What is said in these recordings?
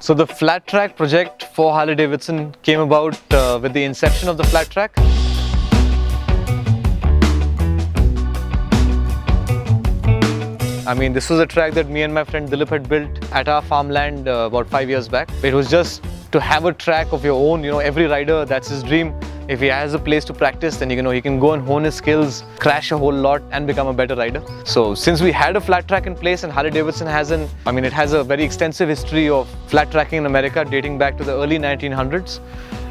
So the flat track project for Harley Davidson came about with the inception of the flat track. I mean, this was a track that me and my friend Dilip had built at our farmland about 5 years back. It was just to have a track of your own. Every rider, that's his dream. If he has a place to practice, then he can go and hone his skills, crash a whole lot and become a better rider. So since we had a flat track in place, and Harley Davidson it has a very extensive history of flat tracking in America dating back to the early 1900s.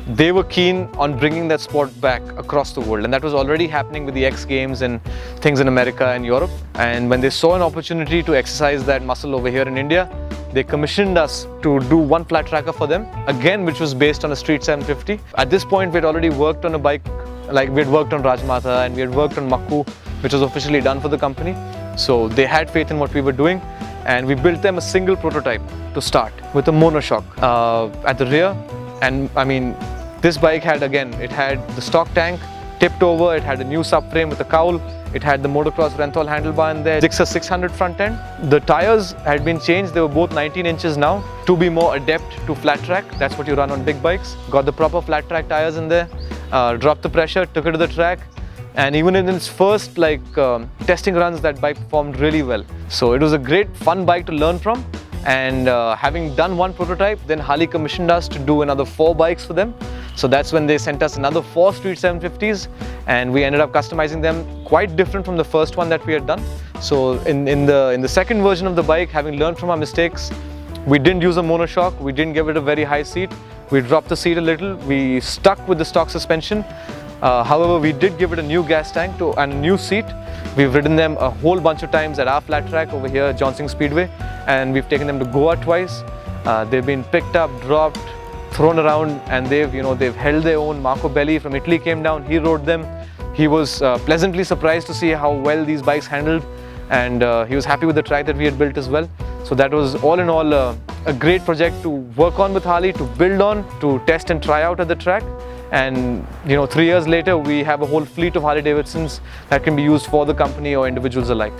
They were keen on bringing that sport back across the world, and that was already happening with the X Games and things in America and Europe. And when they saw an opportunity to exercise that muscle over here in India, they commissioned us to do one flat tracker for them, again which was based on a Street 750. At this point we had already worked on a bike, like we had worked on Rajputana and we had worked on Makku, which was officially done for the company. So they had faith in what we were doing, and we built them a single prototype to start with a monoshock at the rear. And this bike had, it had the stock tank tipped over, it had a new subframe with a cowl, it had the motocross Renthal handlebar in there, Gixxer 600 front end. The tires had been changed, they were both 19 inches now to be more adept to flat track. That's what you run on big bikes. Got the proper flat track tires in there, dropped the pressure, took it to the track, and even in its first testing runs, that bike performed really well. So it was a great fun bike to learn from. And having done one prototype, then Harley commissioned us to do another 4 bikes for them. So that's when they sent us another 4 Street 750s, and we ended up customizing them quite different from the first one that we had done. So in the second version of the bike, having learned from our mistakes, we didn't use a monoshock, we didn't give it a very high seat, we dropped the seat a little, we stuck with the stock suspension. However, we did give it a new gas tank and a new seat. We've ridden them a whole bunch of times at our flat track over here at Johnson Speedway, and we've taken them to Goa twice. They've been picked up, dropped, thrown around, and they've held their own. Marco Belli from Italy came down, he rode them. He was pleasantly surprised to see how well these bikes handled, and he was happy with the track that we had built as well. So that was all in all a great project to work on with Harley, to build on, to test and try out at the track. And 3 years later, we have a whole fleet of Harley Davidsons that can be used for the company or individuals alike.